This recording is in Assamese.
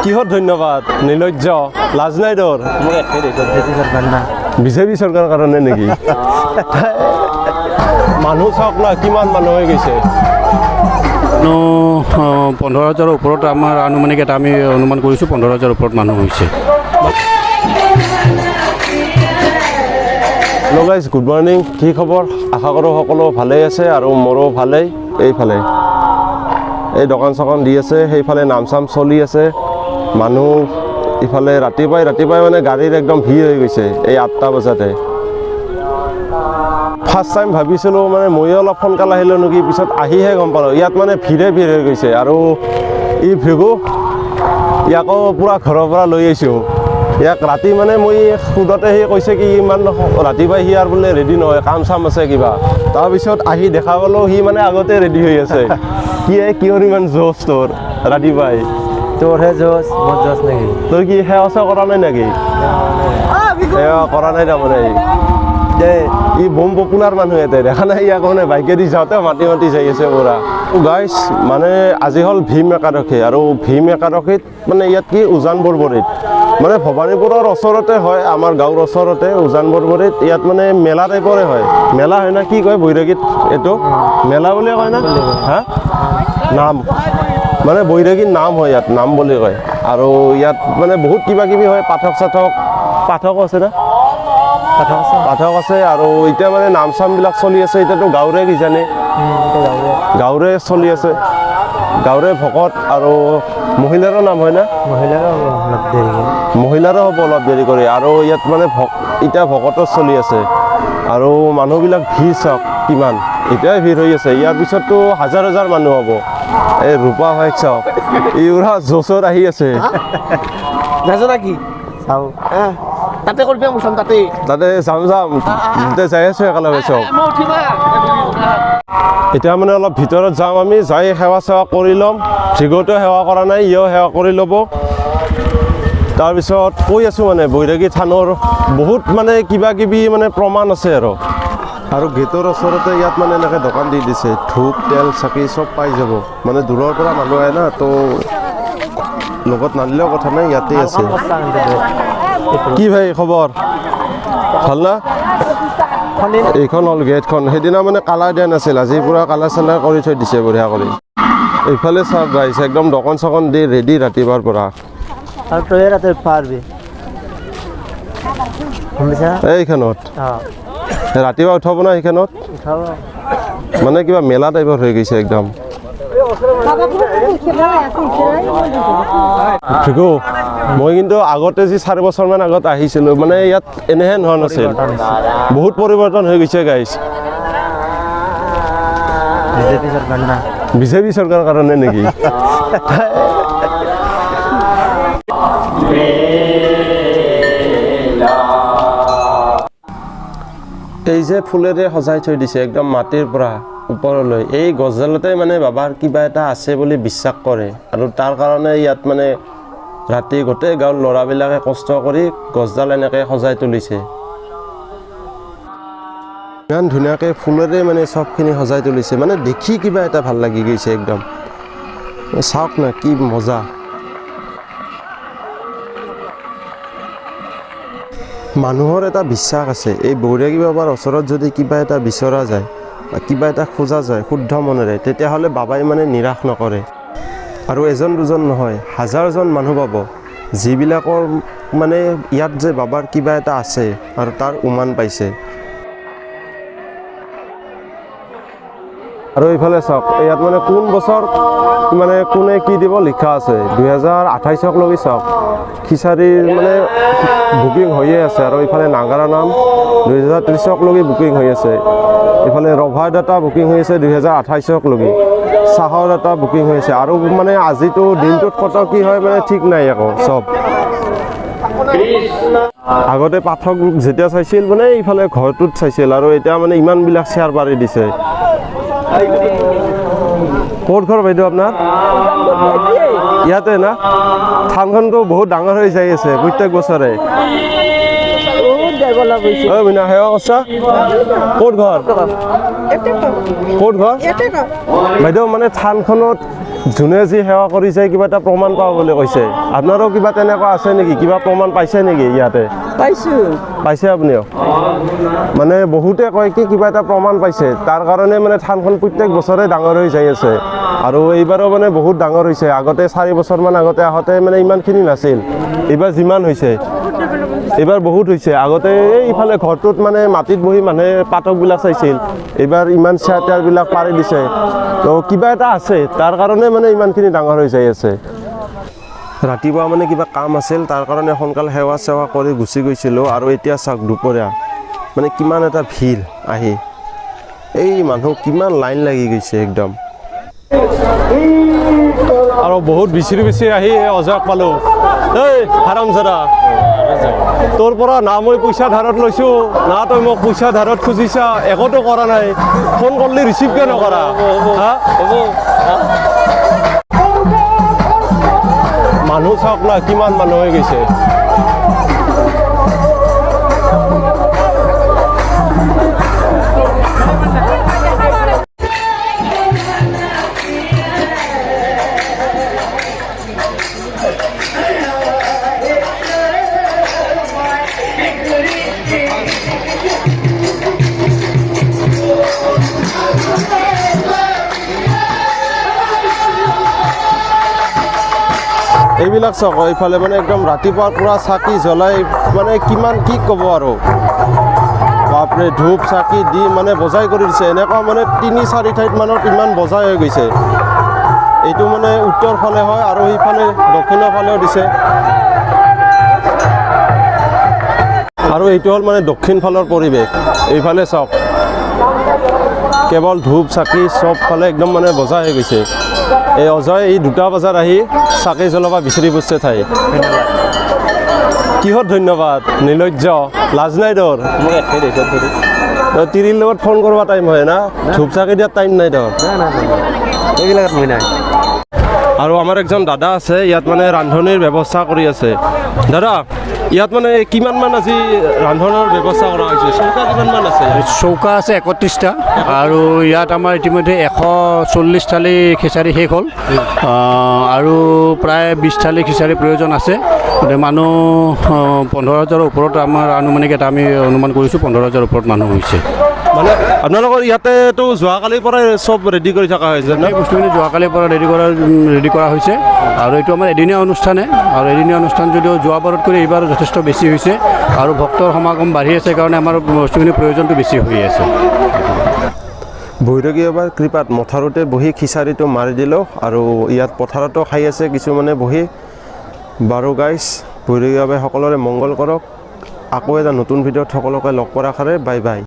কিহত ধন্যবাদ নিৰ্লজ্জ লাজ নাই তোৰ বিজেপি চৰকাৰৰ কাৰণে নেকি মানুহ চাওক না কিমান মানুহ হৈ গৈছে 15,000 ওপৰত আমাৰ আনুমানিক এটা আমি অনুমান কৰিছোঁ 15,000 ওপৰত মানুহ হৈছে হেল্ল' গাইজ গুড মৰ্ণিং কি খবৰ আশা কৰোঁ সকলো ভালেই আছে আৰু মোৰো ভালেই এইফালে এই দোকান চকান দি আছে সেইফালে নাম চাম চলি আছে মানুহ ইফালে ৰাতিপুৱাই মানে গাড়ীৰ একদম ভিৰ হৈ গৈছে এই 8টা বজাতে ফাৰ্ষ্ট টাইম ভাবিছিলোঁ মানে ময়ো অলপ সোনকালে আহিলোঁ নেকি পিছত আহিহে গম পালোঁ ইয়াত মানে ভিৰ হৈ গৈছে আৰু ই ভৃগু ইয়াকো পূৰা ঘৰৰ পৰা লৈ আহিছোঁ ইয়াক ৰাতি মানে মই সোধোতে সি কৈছে কি ইমান ৰাতিপুৱাই সি আৰু বোলে ৰেডি নহয় কাম চাম আছে কিবা তাৰপিছত আহি দেখা পালোঁ সি মানে আগতে ৰেডি হৈ আছে কিহৰ ইমান জোচ তোৰ ৰাতিপুৱাই তোৰহে জোচ মোৰ জোচ নেকি তোৰ কি সেৱা চেৱা কৰা নাই নেকি সেৱা কৰা নাই তাৰমানে ই বম পপুলাৰ মানুহ ইয়াতে দেখা নাই ইয়াক মানে বাইকেদি যাওঁতে মাতি যাই আছে পুৰা গাইজ মানে আজি হ'ল ভীম একাদশী আৰু ভীম একাদশীত মানে ইয়াত কি উজান বৰবৰীত মানে ভবানীপুৰৰ ওচৰতে হয় আমাৰ গাঁৱৰ ওচৰতে উজান বৰবৰীত ইয়াত মানে মেলা টাইপৰে হয় মেলা হয় না কি কয় বৈৰাগীত এইটো মেলা বুলিয়ে কয় না হা নাম মানে বৈৰাগীৰ নাম হয় ইয়াত নাম বুলি কয় আৰু ইয়াত মানে বহুত কিবা কিবি হয় পাঠক আছে না পাঠক আছে আৰু এতিয়া মানে নাম চামবিলাক চলি আছে এতিয়াতো গাঁৱৰে কিজানি গাঁৱৰে চলি আছে গাঁৱৰে ভকত আৰু মহিলাৰো নাম হয় না মহিলাৰো হ'ব অলপ দেৰি কৰি আৰু ইয়াত মানে এতিয়া ভকতৰ চলি আছে আৰু মানুহবিলাক ভিৰ চাওক কিমান এতিয়াই ভিৰ হৈ আছে ইয়াৰ পিছততো হাজাৰ মানুহ হ'ব এই ৰূপা ভাইক চাওক ইউৰা জোচত আহি আছে নাজানা কি চাওঁ তাতে কৰিব মোচন তাতে যাম যাই আছোঁ একেলগে চাওক এতিয়া মানে অলপ ভিতৰত যাম আমি যাই সেৱা চেৱা কৰি ল'ম ভৃগুটো সেৱা কৰা নাই ইও সেৱা কৰি ল'ব তাৰপিছত কৈ আছোঁ মানে বৈৰাগী থানৰ বহুত মানে কিবা কিবি মানে প্ৰমাণ আছে আৰু গেটৰ ওচৰতে ইয়াত মানে এনেকৈ দোকান দি দিছে ধূপ তেল চাকি চব পাই যাব মানে দূৰৰ পৰা মানুহ আহে না তো লগত নানিলেও কথা নাই ইয়াতে আছে কি ভাই খবৰ ভাল না এইখন হ'ল গেটখন সেইদিনা মানে কালাৰ দিয়া নাছিল আজি পূৰা কালাৰ চালাৰ কৰি থৈ দিছে বঢ়িয়া কৰি এইফালে চাওক গাইছ একদম দোকান চকন দি ৰেডি ৰাতিপুৱাৰ পৰা এইখনত ৰাতিপুৱা উঠাব না সেইখনত মানে কিবা মেলা টাইপৰ হৈ গৈছে একদম মই কিন্তু আগতে যি 4 বছৰমান আগত আহিছিলোঁ মানে ইয়াত এনেহেন হোৱা নাছিল বহুত পৰিৱৰ্তন হৈ গৈছে গাইছ বিজেপি চৰকাৰৰ কাৰণে নেকি এই যে ফুলেৰে সজাই থৈ দিছে একদম মাটিৰ পৰা ওপৰলৈ এই গছডালতে মানে বাবাৰ কিবা এটা আছে বুলি বিশ্বাস কৰে আৰু তাৰ কাৰণে ইয়াত মানে ৰাতি গোটেই গাঁৱৰ ল'ৰাবিলাকে কষ্ট কৰি গছডাল এনেকৈ সজাই তুলিছে ইমান ধুনীয়াকৈ ফুলেৰে মানে চবখিনি সজাই তুলিছে মানে দেখি কিবা এটা ভাল লাগি গৈছে একদম চাওক না কি মজা মানুহৰ এটা বিশ্বাস আছে এই বৈৰাগী বাবাৰ ওচৰত যদি কিবা এটা বিচৰা যায় বা কিবা এটা খোজা যায় শুদ্ধ মনেৰে তেতিয়াহ'লে বাবাই মানে নিৰাশ নকৰে আৰু এজন দুজন নহয় হাজাৰজন মানুহ পাব যিবিলাকৰ মানে ইয়াত যে বাবাৰ কিবা এটা আছে আৰু তাৰ উমান পাইছে আৰু এইফালে চাওক ইয়াত মানে কোন বছৰ মানে কোনে কি দিব লিখা আছে 2028ক লগি চাওক খিচাৰীৰ মানে বুকিং হৈয়ে আছে আৰু এইফালে নাগাৰা নাম 2030ক লগি বুকিং হৈ আছে এইফালে ৰভাৰ ডাটা বুকিং হৈ আছে 2028ক লগি চাহৰ ডাটা বুকিং হৈ আছে আৰু মানে আজিতো দিনটোত কত কি হয় মানে ঠিক নাই আকৌ চব আগতে পাঠক যেতিয়া চাইছিল মানে এইফালে ঘৰটোত চাইছিল আৰু এতিয়া মানে ইমানবিলাক চেয়াৰ পাৰি দিছে ক'ত ঘৰ বাইদেউ আপোনাৰ ইয়াতে না থানখনটো বহুত ডাঙৰ হৈ যাই আছে প্ৰত্যেক বছৰে মিনা সেৱা কৰছা ক'ত ঘৰ বাইদেউ মানে থানখনত যোনে যি সেৱা কৰিছে কিবা এটা প্ৰমাণ পাব বুলি কৈছে আপোনাৰো কিবা তেনেকুৱা আছে নেকি কিবা প্ৰমাণ পাইছে নেকি ইয়াতে পাইছোঁ পাইছে আপুনিও মানে বহুতে কয় কি কিবা এটা প্ৰমাণ পাইছে তাৰ কাৰণে মানে থানখন প্ৰত্যেক বছৰে ডাঙৰ হৈ যাই আছে আৰু এইবাৰো মানে বহুত ডাঙৰ হৈছে আগতে 4 বছৰমান আগতে আহোঁতে মানে ইমানখিনি নাছিল এইবাৰ যিমান হৈছে এইবাৰ বহুত হৈছে আগতে এইফালে ঘৰটোত মানে মাটিত বহি মানুহে পাতকবিলাক চাইছিল এইবাৰ ইমান চেয়াৰ টেয়াৰবিলাক পাৰি দিছে তো কিবা এটা আছে তাৰ কাৰণে মানে ইমানখিনি ডাঙৰ হৈ যাই আছে ৰাতিপুৱা মানে কিবা কাম আছিল তাৰ কাৰণে সোনকালে সেৱা চেৱা কৰি গুচি গৈছিলোঁ আৰু এতিয়া চাওক দুপৰীয়া মানে কিমান এটা ভিৰ আহি এই মানুহ কিমান লাইন লাগি গৈছে একদম আৰু বহুত বিচিৰি বিচিৰি আহি অজয়ক পালোঁ এই হাৰামজাদা তোৰ পৰা না মই পইচা ধাৰত লৈছোঁ না তই মোক পইচা ধাৰত খুজিছা একোতো কৰা নাই ফোন কৰিলে ৰিচিভ কিয় নকৰা হা মানুহ চাওক না কিমান মানুহ হৈ গৈছে এইবিলাক চাওক এইফালে মানে একদম ৰাতিপুৱাৰ পৰা চাকি জ্বলাই মানে কিমান কি ক'ব আৰু বাপৰে ধূপ চাকি দি মানে বজাই কৰি দিছে এনেকুৱা মানে 3-4 ঠাইত মানত ইমান বজাই হৈ গৈছে এইটো মানে উত্তৰ ফালে হয় আৰু সেইফালে দক্ষিণৰ ফালেও দিছে আৰু এইটো হ'ল মানে দক্ষিণ ফালৰ পৰিৱেশ এইফালে চাওক কেৱল ধূপ চাকি চব ফালে একদম মানে বজাই হৈ গৈছে এই অজয় এই 2টা বজাত আহি চাকি জ্বলাব বিচাৰি ফুৰিছে ঠাই কিহত ধন্যবাদ নিৰ্লজ্জ লাজ নাই তোৰ মোক একেই দেশত ধৰি তই তিৰিৰ লগত ফোন কৰিব টাইম হয় না ধূপ চাকি দিয়াৰ টাইম নাই তোৰ এইবিলাকত মই নাই আৰু আমাৰ একজন দাদা আছে ইয়াত মানে ৰান্ধনিৰ ব্যৱস্থা কৰি আছে দাদা ইয়াত মানে কিমানমান আজি ৰান্ধনৰ ব্যৱস্থা কৰা হৈছে চৌকা কিমানমান আছে চৌকা আছে 31টা আৰু ইয়াত আমাৰ ইতিমধ্যে 140 থালি খিচাৰি শেষ হ'ল আৰু প্ৰায় 20 থালি খিচাৰি প্ৰয়োজন আছে গতিকে মানুহ 15,000ৰ ওপৰত আমাৰ আনুমানিক এটা আমি অনুমান কৰিছোঁ 15,000ৰ ওপৰত মানুহ হৈছে মানে আপোনালোকৰ ইয়াতেতো যোৱাকালিৰ পৰাই চব ৰেডি কৰি থকা হৈছে এই বস্তুখিনি যোৱাকালিৰ পৰা ৰেডি কৰা হৈছে আৰু এইটো আমাৰ এদিনীয়া অনুষ্ঠানে আৰু এদিনীয়া অনুষ্ঠান যদিও যোৱাবাৰত কৰি এইবাৰ যথেষ্ট বেছি হৈছে আৰু ভক্তৰ সমাগম বাঢ়ি আছে কাৰণে আমাৰ বস্তুখিনিৰ প্ৰয়োজনটো বেছি হৈ আছে ভৈৰৱী বাবাৰ কৃপাত মথাৰতে বহি খিচাৰিটো মাৰি দিলোঁ আৰু ইয়াত পথাৰতো খাই আছে কিছুমানে বহি বাৰু গাইছ ভৈৰৱী বাবাই সকলোৰে মংগল কৰক আকৌ এটা নতুন ভিডিঅ'ত সকলোকে লগ কৰাৰ আশাৰে বাই বাই